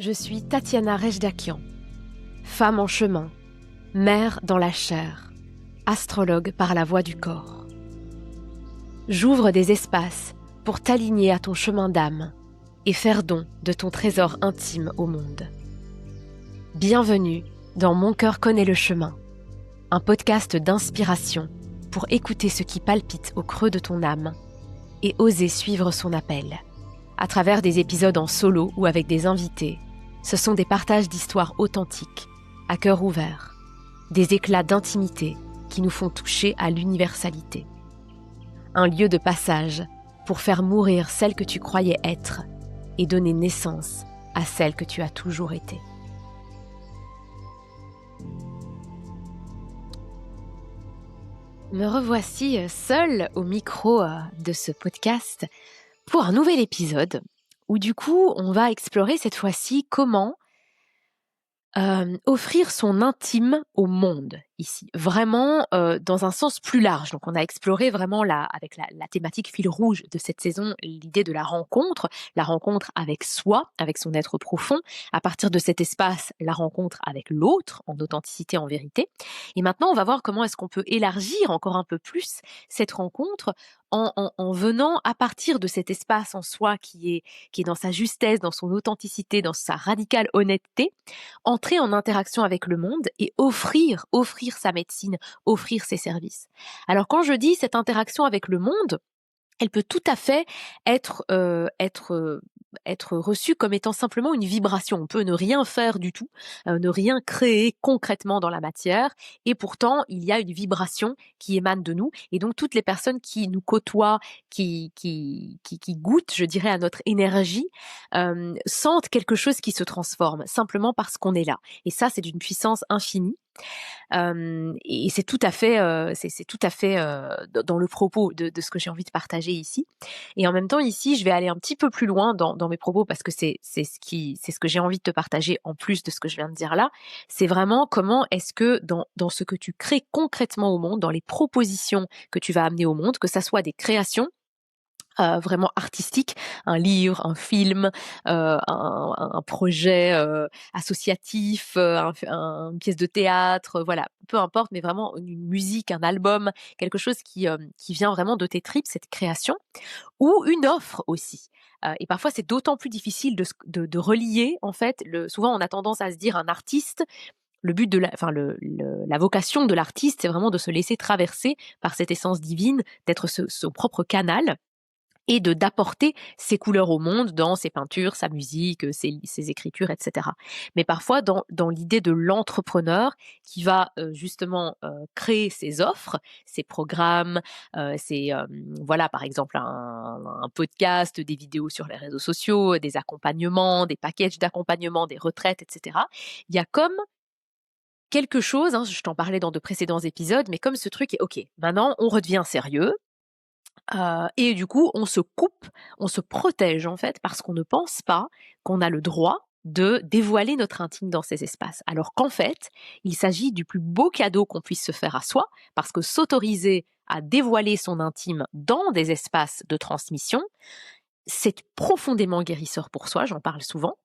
Je suis Tatiana Rejdakian, femme en chemin, mère dans la chair, astrologue par la voix du corps. J'ouvre des espaces pour t'aligner à ton chemin d'âme et faire don de ton trésor intime au monde. Bienvenue dans Mon cœur connaît le chemin, un podcast d'inspiration pour écouter ce qui palpite au creux de ton âme et oser suivre son appel. À travers des épisodes en solo ou avec des invités, ce sont des partages d'histoires authentiques, à cœur ouvert, des éclats d'intimité qui nous font toucher à l'universalité. Un lieu de passage pour faire mourir celle que tu croyais être et donner naissance à celle que tu as toujours été. Me revoici seule au micro de ce podcast pour un nouvel épisode où du coup on va explorer cette fois-ci comment offrir son intime au monde ici, vraiment dans un sens plus large. Donc on a exploré vraiment avec la thématique fil rouge de cette saison, l'idée de la rencontre avec soi, avec son être profond, à partir de cet espace, la rencontre avec l'autre, en authenticité, en vérité. Et maintenant on va voir comment est-ce qu'on peut élargir encore un peu plus cette rencontre en venant à partir de cet espace en soi qui est dans sa justesse, dans son authenticité, dans sa radicale honnêteté, entrer en interaction avec le monde et offrir sa médecine, offrir ses services. Alors quand je dis cette interaction avec le monde, elle peut tout à fait être reçue comme étant simplement une vibration. On peut ne rien faire du tout, ne rien créer concrètement dans la matière, et pourtant il y a une vibration qui émane de nous. Et donc toutes les personnes qui nous côtoient, qui goûtent, je dirais, à notre énergie, sentent quelque chose qui se transforme simplement parce qu'on est là. Et ça, c'est d'une puissance infinie. Et c'est tout à fait, dans le propos de ce que j'ai envie de partager ici. Et en même temps, ici, je vais aller un petit peu plus loin dans mes propos parce que c'est ce que j'ai envie de te partager en plus de ce que je viens de dire là. C'est vraiment comment est-ce que dans ce que tu crées concrètement au monde, dans les propositions que tu vas amener au monde, que ça soit des créations, vraiment artistique, un livre, un film, un projet associatif, une pièce de théâtre, voilà, peu importe, mais vraiment une musique, un album, quelque chose qui vient vraiment de tes tripes, cette création, ou une offre aussi. Et parfois, c'est d'autant plus difficile de relier, en fait. Souvent, on a tendance à se dire un artiste. Le but de la vocation de l'artiste, c'est vraiment de se laisser traverser par cette essence divine, d'être son propre canal, et d'apporter ses couleurs au monde dans ses peintures, sa musique, ses écritures, etc. Mais parfois, dans l'idée de l'entrepreneur qui va justement créer ses offres, ses programmes, voilà, par exemple un podcast, des vidéos sur les réseaux sociaux, des accompagnements, des packages d'accompagnement, des retraites, etc. Il y a comme quelque chose, je t'en parlais dans de précédents épisodes, mais comme ce truc est OK, maintenant on redevient sérieux. Et du coup, on se coupe, on se protège en fait parce qu'on ne pense pas qu'on a le droit de dévoiler notre intime dans ces espaces. Alors qu'en fait, il s'agit du plus beau cadeau qu'on puisse se faire à soi, parce que s'autoriser à dévoiler son intime dans des espaces de transmission, c'est profondément guérisseur pour soi, j'en parle souvent.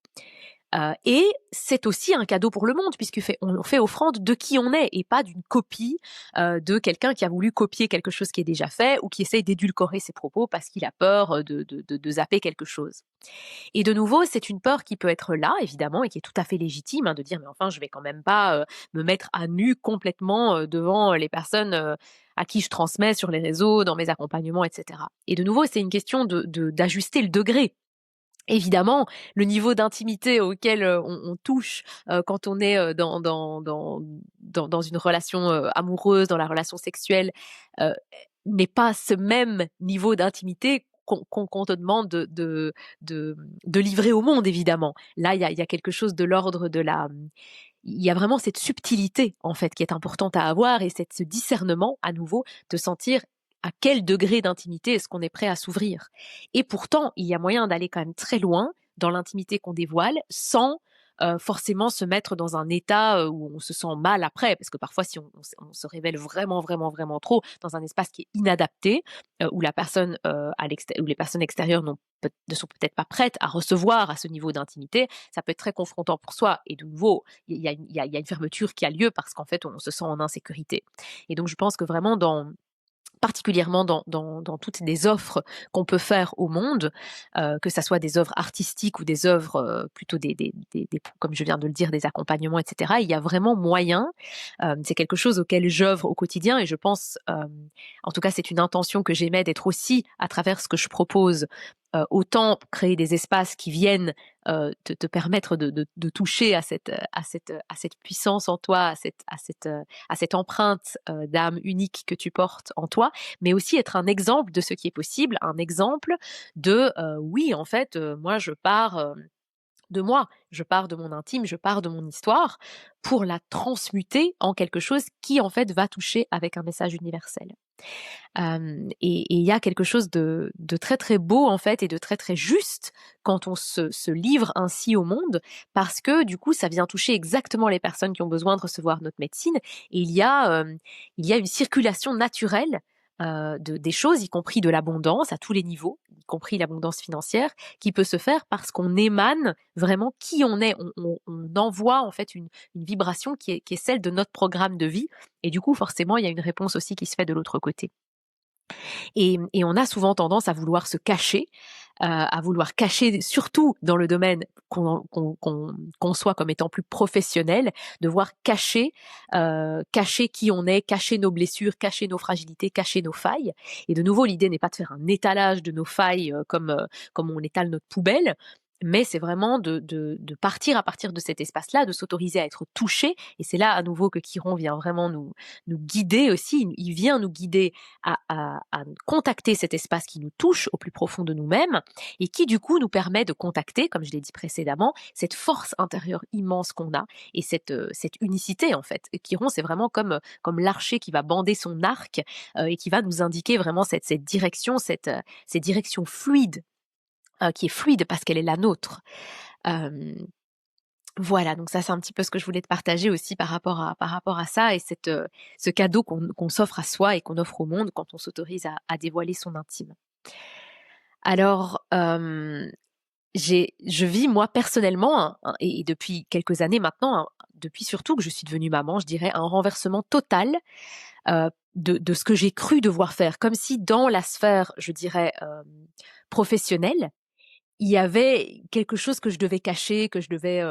Et c'est aussi un cadeau pour le monde, puisqu'on fait offrande de qui on est et pas d'une copie de quelqu'un qui a voulu copier quelque chose qui est déjà fait ou qui essaye d'édulcorer ses propos parce qu'il a peur de zapper quelque chose. Et de nouveau, c'est une peur qui peut être là, évidemment, et qui est tout à fait légitime, de dire « mais enfin, je vais quand même pas me mettre à nu complètement devant les personnes à qui je transmets sur les réseaux, dans mes accompagnements, etc. » Et de nouveau, c'est une question d'ajuster le degré. Évidemment, le niveau d'intimité auquel on touche quand on est dans une relation amoureuse, dans la relation sexuelle, euh, n'est pas ce même niveau d'intimité qu'on te demande de livrer au monde, évidemment. Là, il y a quelque chose de l'ordre de la... Il y a vraiment cette subtilité, en fait, qui est importante à avoir, et ce discernement, à nouveau, de sentir à quel degré d'intimité est-ce qu'on est prêt à s'ouvrir. Et pourtant, il y a moyen d'aller quand même très loin dans l'intimité qu'on dévoile sans forcément se mettre dans un état, où on se sent mal après. Parce que parfois si on se révèle vraiment, vraiment, vraiment trop dans un espace qui est inadapté, où la personne, où les personnes extérieures ne sont peut-être pas prêtes à recevoir à ce niveau d'intimité, ça peut être très confrontant pour soi et de nouveau, il y a une fermeture qui a lieu parce qu'en fait on se sent en insécurité. Et donc je pense que vraiment particulièrement dans toutes les offres qu'on peut faire au monde, que ça soit des œuvres artistiques ou des œuvres, plutôt comme je viens de le dire, des accompagnements et cetera. Il y a vraiment moyen, c'est quelque chose auquel j'œuvre au quotidien et je pense, en tout cas c'est une intention que j'émets d'être aussi à travers ce que je propose, autant créer des espaces qui viennent, te permettre de toucher à cette puissance en toi, à cette empreinte, d'âme unique que tu portes en toi, mais aussi être un exemple de ce qui est possible, un exemple de, oui en fait, moi je pars, de moi, je pars de mon intime, je pars de mon histoire pour la transmuter en quelque chose qui en fait va toucher avec un message universel. Et il y a quelque chose de très très beau en fait et de très très juste quand on se livre ainsi au monde, parce que du coup ça vient toucher exactement les personnes qui ont besoin de recevoir notre médecine. Et il y a une circulation naturelle, des choses, y compris de l'abondance à tous les niveaux, y compris l'abondance financière, qui peut se faire parce qu'on émane vraiment qui on est. On envoie en fait une vibration qui est celle de notre programme de vie, et du coup forcément il y a une réponse aussi qui se fait de l'autre côté. Et on a souvent tendance à vouloir se cacher, à vouloir cacher, surtout dans le domaine qu'on conçoit comme étant plus professionnel, devoir cacher qui on est, cacher nos blessures, cacher nos fragilités, cacher nos failles. Et de nouveau, l'idée n'est pas de faire un étalage de nos failles, comme on étale notre poubelle, mais c'est vraiment de partir à partir de cet espace-là, de s'autoriser à être touché. Et c'est là à nouveau que Chiron vient vraiment nous guider aussi. Il vient nous guider à contacter cet espace qui nous touche au plus profond de nous-mêmes et qui du coup nous permet de contacter, comme je l'ai dit précédemment, cette force intérieure immense qu'on a et cette unicité en fait. Et Chiron, c'est vraiment comme l'archer qui va bander son arc, et qui va nous indiquer vraiment cette direction, cette direction fluide, qui est fluide parce qu'elle est la nôtre. Euh, voilà, donc ça c'est un petit peu ce que je voulais te partager aussi par rapport à ça et ce cadeau qu'on s'offre à soi et qu'on offre au monde quand on s'autorise à dévoiler son intime. Alors, je vis moi personnellement, et depuis quelques années maintenant, depuis surtout que je suis devenue maman, je dirais un renversement total, de ce que j'ai cru devoir faire. Comme si dans la sphère, je dirais, professionnelle, il y avait quelque chose que je devais cacher, que je devais,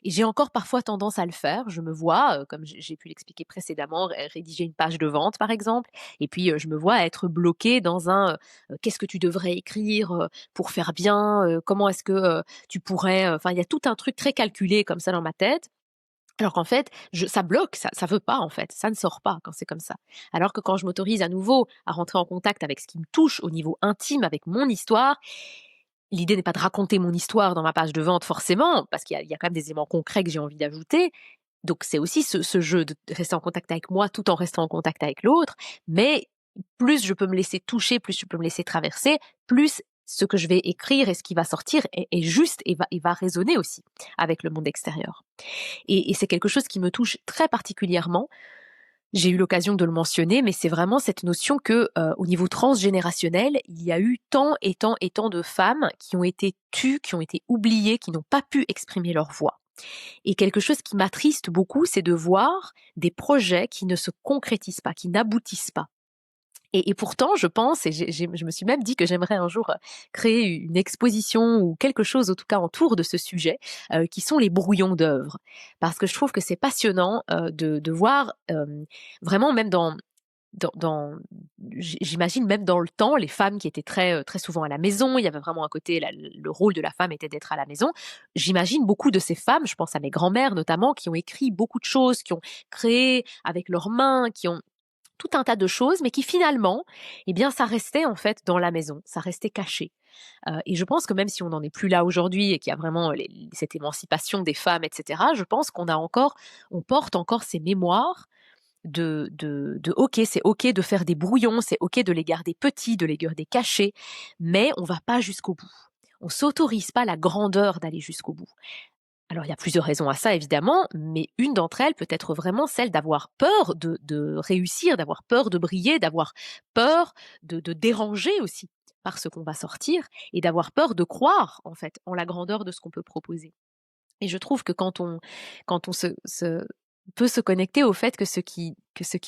et j'ai encore parfois tendance à le faire. Je me vois, comme j'ai pu l'expliquer précédemment, rédiger une page de vente, par exemple, et puis, je me vois être bloquée dans «Qu'est-ce que tu devrais écrire, pour faire bien? Comment est-ce que, tu pourrais?» Enfin, il y a tout un truc très calculé comme ça dans ma tête, alors qu'en fait, ça bloque, ça veut pas, en fait, ça ne sort pas quand c'est comme ça. Alors que quand je m'autorise à nouveau à rentrer en contact avec ce qui me touche au niveau intime, avec mon histoire. L'idée n'est pas de raconter mon histoire dans ma page de vente forcément, parce qu'il y a quand même des éléments concrets que j'ai envie d'ajouter. Donc c'est aussi ce jeu de rester en contact avec moi tout en restant en contact avec l'autre. Mais plus je peux me laisser toucher, plus je peux me laisser traverser, plus ce que je vais écrire et ce qui va sortir est juste et va résonner aussi avec le monde extérieur. Et c'est quelque chose qui me touche très particulièrement. J'ai eu l'occasion de le mentionner, mais c'est vraiment cette notion que, au niveau transgénérationnel, il y a eu tant et tant et tant de femmes qui ont été tues, qui ont été oubliées, qui n'ont pas pu exprimer leur voix. Et quelque chose qui m'attriste beaucoup, c'est de voir des projets qui ne se concrétisent pas, qui n'aboutissent pas. Et pourtant, je pense, et je me suis même dit que j'aimerais un jour créer une exposition ou quelque chose, en tout cas, autour de ce sujet, qui sont les brouillons d'œuvres. Parce que je trouve que c'est passionnant, de voir, vraiment même j'imagine même dans le temps, les femmes qui étaient très souvent à la maison, il y avait vraiment un côté, le rôle de la femme était d'être à la maison. J'imagine beaucoup de ces femmes, je pense à mes grands-mères notamment, qui ont écrit beaucoup de choses, qui ont créé avec leurs mains, qui ont tout un tas de choses, mais qui finalement, eh bien, ça restait en fait dans la maison, ça restait caché. Et je pense que même si on n'en est plus là aujourd'hui et qu'il y a vraiment cette émancipation des femmes, etc., je pense on porte encore ces mémoires de ok, c'est ok de faire des brouillons, c'est ok de les garder petits, de les garder cachés, mais on va pas jusqu'au bout. On s'autorise pas la grandeur d'aller jusqu'au bout. Alors, il y a plusieurs raisons à ça, évidemment, mais une d'entre elles peut être vraiment celle d'avoir peur de réussir, d'avoir peur de briller, d'avoir peur de déranger aussi par ce qu'on va sortir et d'avoir peur de croire, en fait, en la grandeur de ce qu'on peut proposer. Et je trouve que quand on peut se connecter au fait que ce qui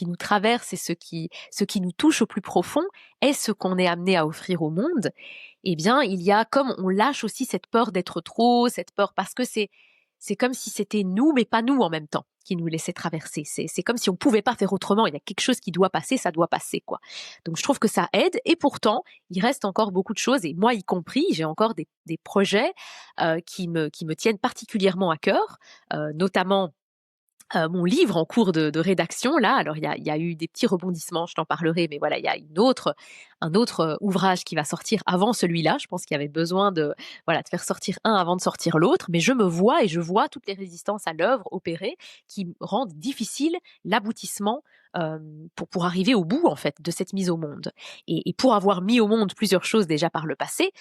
nous traverse et ce qui nous touche au plus profond est ce qu'on est amené à offrir au monde, eh bien, il y a comme on lâche aussi cette peur d'être trop, cette peur parce que c'est comme si c'était nous, mais pas nous en même temps, qui nous laissait traverser. C'est comme si on pouvait pas faire autrement. Il y a quelque chose qui doit passer, ça doit passer, quoi. Donc, je trouve que ça aide. Et pourtant, il reste encore beaucoup de choses. Et moi y compris, j'ai encore des projets qui me tiennent particulièrement à cœur, notamment mon livre en cours de rédaction là. Alors il y a eu des petits rebondissements, je t'en parlerai, mais voilà, il y a un autre ouvrage qui va sortir avant celui-là. Je pense qu'il y avait besoin de, voilà, de faire sortir un avant de sortir l'autre, mais je me vois et je vois toutes les résistances à l'œuvre opérées qui rendent difficile l'aboutissement pour arriver au bout en fait de cette mise au monde. Et pour avoir mis au monde plusieurs choses déjà par le passé,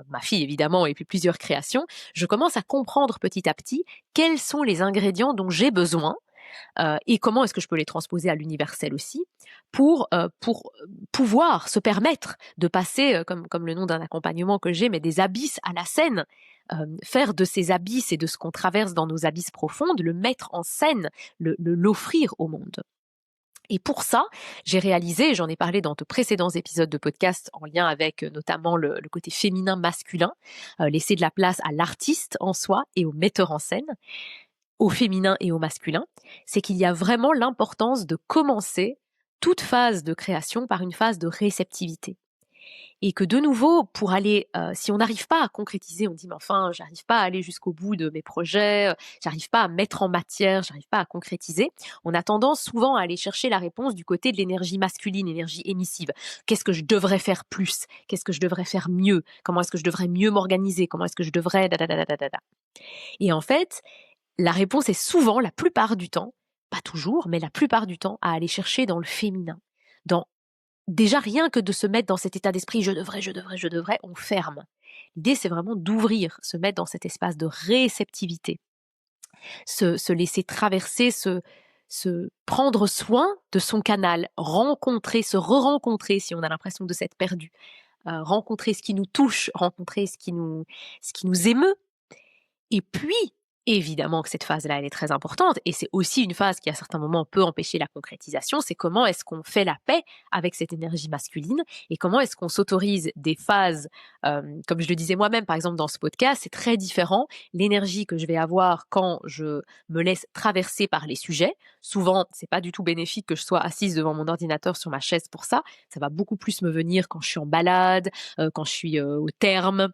ma fille évidemment et puis plusieurs créations, je commence à comprendre petit à petit quels sont les ingrédients dont j'ai besoin et comment est-ce que je peux les transposer à l'universel aussi pour pouvoir se permettre de passer, comme le nom d'un accompagnement que j'ai, mais des abysses à la scène. Faire de ces abysses et de ce qu'on traverse dans nos abysses profondes, le mettre en scène, l'offrir au monde. Et pour ça, j'ai réalisé, j'en ai parlé dans de précédents épisodes de podcast en lien avec notamment le côté féminin-masculin, laisser de la place à l'artiste en soi et au metteur en scène, au féminin et au masculin, c'est qu'il y a vraiment l'importance de commencer toute phase de création par une phase de réceptivité. Et que de nouveau, pour aller, si on n'arrive pas à concrétiser, on dit mais enfin, j'arrive pas à aller jusqu'au bout de mes projets, j'arrive pas à mettre en matière, j'arrive pas à concrétiser. On a tendance souvent à aller chercher la réponse du côté de l'énergie masculine, énergie émissive. Qu'est-ce que je devrais faire plus? Qu'est-ce que je devrais faire mieux? Comment est-ce que je devrais mieux m'organiser? Comment est-ce que je devrais da da da da da da. Et en fait, la réponse est souvent, la plupart du temps, pas toujours, mais la plupart du temps, à aller chercher dans le féminin, dans déjà rien que de se mettre dans cet état d'esprit je devrais, on ferme. L'idée, c'est vraiment d'ouvrir, se mettre dans cet espace de réceptivité, se laisser traverser, se prendre soin de son canal, rencontrer, se re-rencontrer si on a l'impression de s'être perdu, rencontrer ce qui nous touche, rencontrer ce qui nous émeut, et puis, évidemment que cette phase-là, elle est très importante et c'est aussi une phase qui, à certains moments, peut empêcher la concrétisation. C'est comment est-ce qu'on fait la paix avec cette énergie masculine et comment est-ce qu'on s'autorise des phases, comme je le disais moi-même, par exemple, dans ce podcast, c'est très différent. L'énergie que je vais avoir quand je me laisse traverser par les sujets, souvent, c'est pas du tout bénéfique que je sois assise devant mon ordinateur sur ma chaise pour ça. Ça va beaucoup plus me venir quand je suis en balade, quand je suis au terme,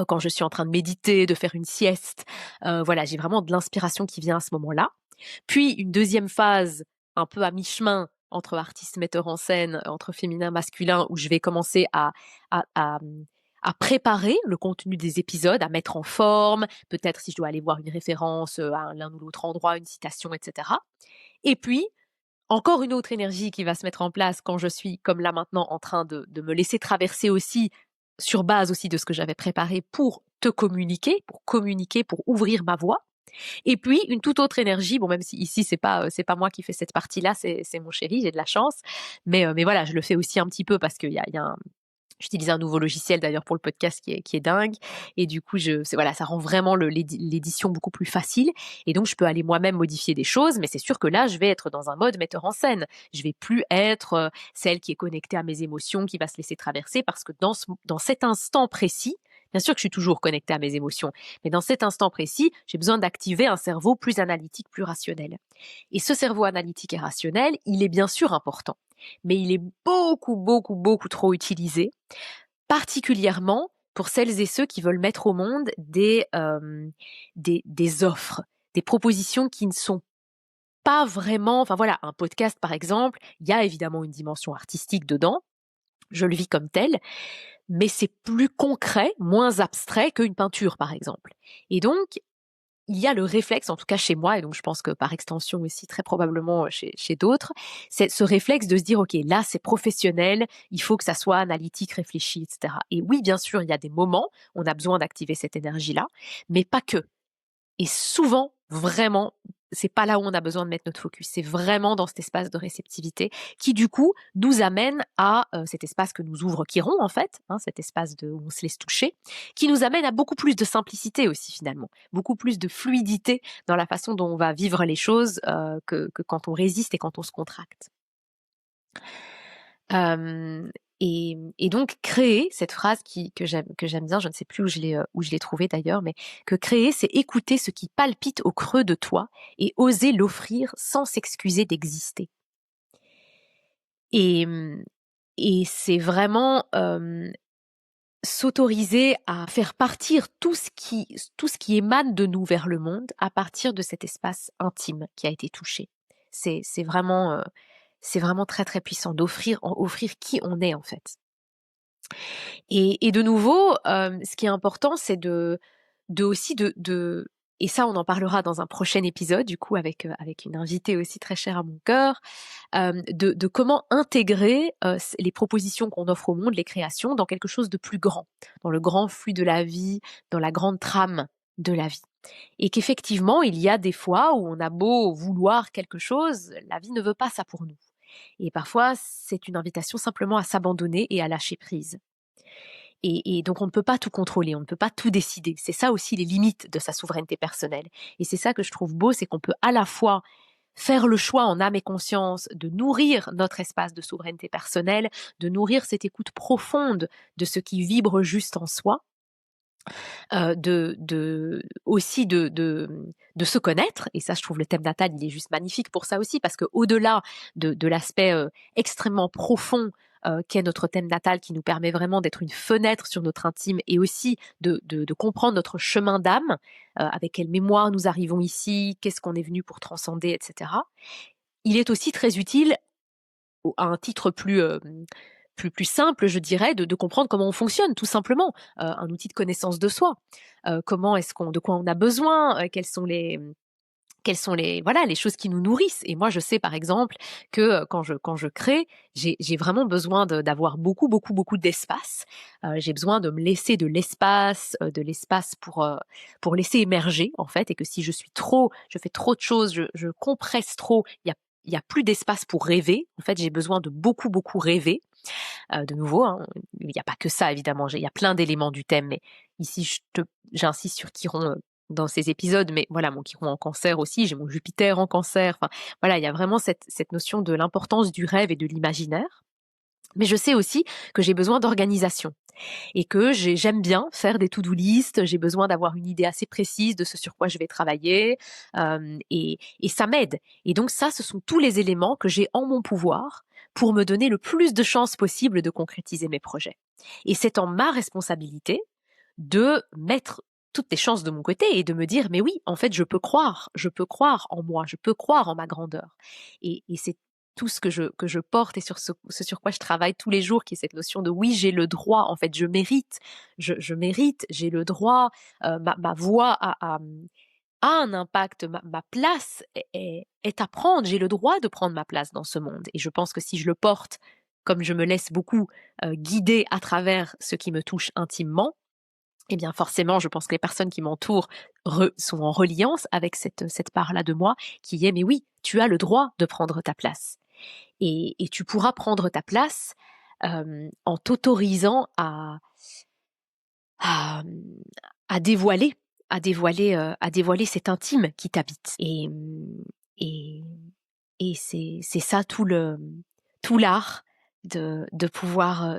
quand je suis en train de méditer, de faire une sieste. Voilà, j'ai vraiment de l'inspiration qui vient à ce moment-là. Puis une deuxième phase, un peu à mi-chemin entre artiste, metteur en scène, entre féminin, masculin, où je vais commencer à, à, à préparer le contenu des épisodes, à mettre en forme, peut-être si je dois aller voir une référence à l'un ou l'autre endroit, une citation, etc. Et puis, encore une autre énergie qui va se mettre en place quand je suis, comme là maintenant, en train de me laisser traverser aussi, sur base aussi de ce que j'avais préparé pour te communiquer, pour ouvrir ma voix. Et puis, une toute autre énergie, bon, même si ici, c'est pas moi qui fais cette partie-là, c'est mon chéri, j'ai de la chance. Mais voilà, je le fais aussi un petit peu parce qu'il y a un, j'utilise un nouveau logiciel d'ailleurs pour le podcast qui est dingue et du coup voilà, ça rend vraiment l'édition beaucoup plus facile et donc je peux aller moi-même modifier des choses, mais c'est sûr que là je vais être dans un mode metteur en scène. Je vais plus être celle qui est connectée à mes émotions, qui va se laisser traverser parce que dans cet instant précis, bien sûr que je suis toujours connectée à mes émotions, mais dans cet instant précis, j'ai besoin d'activer un cerveau plus analytique, plus rationnel. Et ce cerveau analytique et rationnel, il est bien sûr important, mais il est beaucoup, beaucoup, beaucoup trop utilisé, particulièrement pour celles et ceux qui veulent mettre au monde des offres, des propositions qui ne sont pas vraiment, enfin voilà, un podcast par exemple, il y a évidemment une dimension artistique dedans, je le vis comme tel, mais c'est plus concret, moins abstrait qu'une peinture par exemple. Et donc, il y a le réflexe, en tout cas chez moi, et donc je pense que par extension aussi très probablement chez d'autres, c'est ce réflexe de se dire, OK, là c'est professionnel, il faut que ça soit analytique, réfléchi, etc. Et oui, bien sûr, il y a des moments, on a besoin d'activer cette énergie-là, mais pas que. Et souvent, vraiment, c'est pas là où on a besoin de mettre notre focus. C'est vraiment dans cet espace de réceptivité qui, du coup, nous amène à cet espace que nous ouvre Chiron, en fait, cet espace où on se laisse toucher, qui nous amène à beaucoup plus de simplicité aussi, finalement, beaucoup plus de fluidité dans la façon dont on va vivre les choses que quand on résiste et quand on se contracte. Et donc créer, cette phrase que j'aime bien, je ne sais plus où je l'ai trouvée d'ailleurs, mais que créer, c'est écouter ce qui palpite au creux de toi et oser l'offrir sans s'excuser d'exister. Et, et c'est vraiment s'autoriser à faire partir tout ce qui émane de nous vers le monde à partir de cet espace intime qui a été touché. C'est vraiment très très puissant offrir qui on est en fait. Et de nouveau, ce qui est important, c'est aussi et ça on en parlera dans un prochain épisode du coup avec une invitée aussi très chère à mon cœur, de comment intégrer les propositions qu'on offre au monde, les créations, dans quelque chose de plus grand, dans le grand flux de la vie, dans la grande trame de la vie. Et qu'effectivement, il y a des fois où on a beau vouloir quelque chose, la vie ne veut pas ça pour nous. Et parfois, c'est une invitation simplement à s'abandonner et à lâcher prise. Et donc on ne peut pas tout contrôler, on ne peut pas tout décider. C'est ça aussi les limites de sa souveraineté personnelle. Et c'est ça que je trouve beau, c'est qu'on peut à la fois faire le choix en âme et conscience de nourrir notre espace de souveraineté personnelle, de nourrir cette écoute profonde de ce qui vibre juste en soi, aussi de se connaître. Et ça, je trouve le thème natal, il est juste magnifique pour ça aussi, parce que au-delà de l'aspect extrêmement profond qu'est notre thème natal, qui nous permet vraiment d'être une fenêtre sur notre intime et aussi de comprendre notre chemin d'âme, avec quelle mémoire nous arrivons ici, qu'est-ce qu'on est venu pour transcender, etc. Il est aussi très utile, à un titre plus simple, je dirais, de comprendre comment on fonctionne, tout simplement. Un outil de connaissance de soi. De quoi on a besoin, quelles sont les choses qui nous nourrissent. Et moi, je sais par exemple que quand je crée, j'ai vraiment besoin d'avoir beaucoup, beaucoup, beaucoup d'espace. J'ai besoin de me laisser de l'espace pour laisser émerger en fait, et que si je fais trop de choses, je compresse trop, il y a plus d'espace pour rêver. En fait, j'ai besoin de beaucoup, beaucoup rêver. De nouveau, il n'y a pas que ça évidemment, il y a plein d'éléments du thème, mais ici j'insiste sur Chiron dans ces épisodes, mais voilà, mon Chiron en Cancer aussi, j'ai mon Jupiter en Cancer, enfin voilà, il y a vraiment cette notion de l'importance du rêve et de l'imaginaire. Mais je sais aussi que j'ai besoin d'organisation et que j'aime bien faire des to-do list, j'ai besoin d'avoir une idée assez précise de ce sur quoi je vais travailler, et ça m'aide. Et donc ça, ce sont tous les éléments que j'ai en mon pouvoir pour me donner le plus de chances possible de concrétiser mes projets. Et c'est en ma responsabilité de mettre toutes les chances de mon côté et de me dire, mais oui, en fait, je peux croire en moi, je peux croire en ma grandeur. Et c'est tout ce que je porte et ce sur quoi je travaille tous les jours, qui est cette notion de oui, j'ai le droit, en fait, je mérite, j'ai le droit, ma voix a un impact, ma place est à prendre, j'ai le droit de prendre ma place dans ce monde. Et je pense que si je le porte, comme je me laisse beaucoup guider à travers ce qui me touche intimement, eh bien forcément, je pense que les personnes qui m'entourent sont en reliance avec cette part-là de moi qui est, mais oui, tu as le droit de prendre ta place. Et tu pourras prendre ta place en t'autorisant à, à dévoiler, à dévoiler cet intime qui t'habite. Et, et c'est ça tout l'art de pouvoir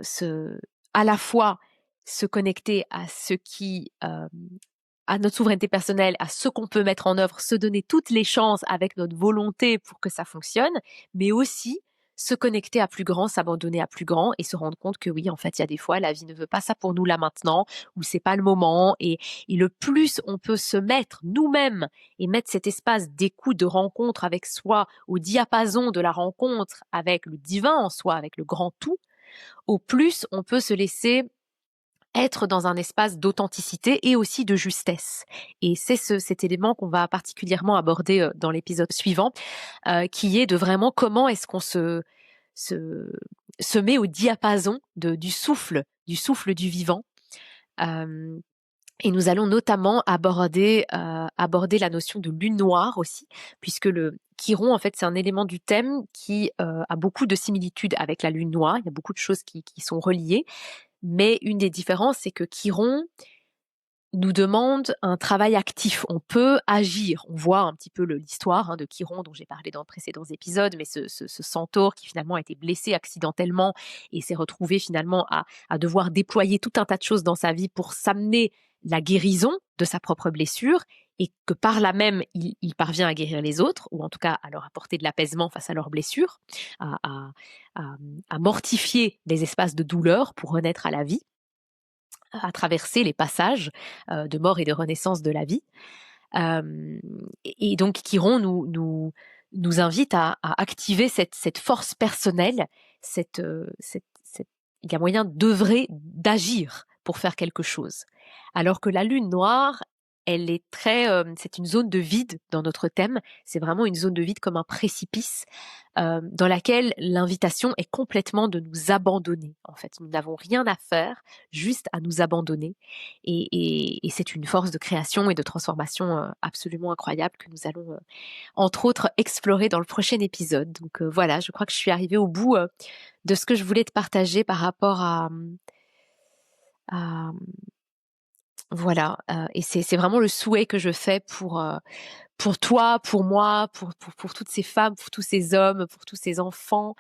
à la fois se connecter à ce qui, à notre souveraineté personnelle, à ce qu'on peut mettre en œuvre, se donner toutes les chances avec notre volonté pour que ça fonctionne, mais aussi se connecter à plus grand, s'abandonner à plus grand et se rendre compte que oui, en fait, il y a des fois, la vie ne veut pas ça pour nous là maintenant, ou c'est pas le moment. Et le plus on peut se mettre nous-mêmes et mettre cet espace d'écoute, de rencontre avec soi, au diapason de la rencontre avec le divin en soi, avec le grand tout, au plus on peut se laisser être dans un espace d'authenticité et aussi de justesse. Et c'est cet élément qu'on va particulièrement aborder dans l'épisode suivant, qui est de vraiment comment est-ce qu'on se met au diapason du souffle du vivant, Et nous allons notamment aborder la notion de lune noire aussi, puisque le Chiron, en fait, c'est un élément du thème qui a beaucoup de similitudes avec la lune noire. Il y a beaucoup de choses qui sont reliées, mais une des différences, c'est que Chiron nous demande un travail actif. On peut agir. On voit un petit peu l'histoire de Chiron dont j'ai parlé dans de précédents épisodes, mais ce centaure qui finalement a été blessé accidentellement et s'est retrouvé finalement à devoir déployer tout un tas de choses dans sa vie pour s'amener la guérison de sa propre blessure, et que par là même, il parvient à guérir les autres, ou en tout cas à leur apporter de l'apaisement face à leurs blessures, à mortifier les espaces de douleur pour renaître à la vie, à traverser les passages de mort et de renaissance de la vie. Et donc Chiron nous invite à activer cette force personnelle, il y a moyen d'œuvrer, d'agir pour faire quelque chose. Alors que la lune noire, elle est c'est une zone de vide dans notre thème, c'est vraiment une zone de vide comme un précipice, dans laquelle l'invitation est complètement de nous abandonner. En fait, nous n'avons rien à faire, juste à nous abandonner. Et c'est une force de création et de transformation absolument incroyable que nous allons, entre autres, explorer dans le prochain épisode. Donc voilà, je crois que je suis arrivée au bout de ce que je voulais te partager par rapport à voilà, et c'est vraiment le souhait que je fais pour toi, pour moi, pour toutes ces femmes, pour tous ces hommes, pour tous ces enfants,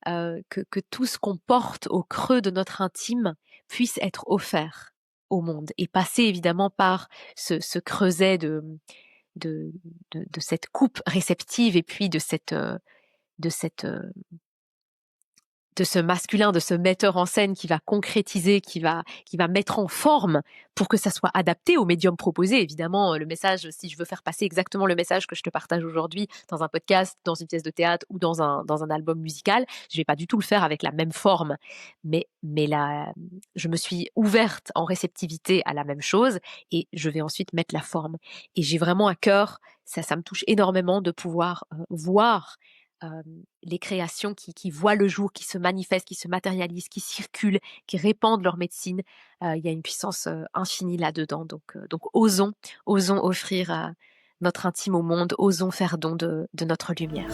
que tout ce qu'on porte au creux de notre intime puisse être offert au monde et passer évidemment par ce creuset de de cette coupe réceptive et puis de cette, de ce masculin, de ce metteur en scène qui va concrétiser, qui va mettre en forme pour que ça soit adapté au médium proposé. Évidemment, le message, si je veux faire passer exactement le message que je te partage aujourd'hui dans un podcast, dans une pièce de théâtre ou dans un album musical, je vais pas du tout le faire avec la même forme. Mais là, je me suis ouverte en réceptivité à la même chose et je vais ensuite mettre la forme. Et j'ai vraiment à cœur, ça me touche énormément de pouvoir voir les créations qui voient le jour, qui se manifestent, qui se matérialisent, qui circulent, qui répandent leur médecine. Il y a une puissance infinie là-dedans. Donc osons offrir notre intime au monde, osons faire don de notre lumière.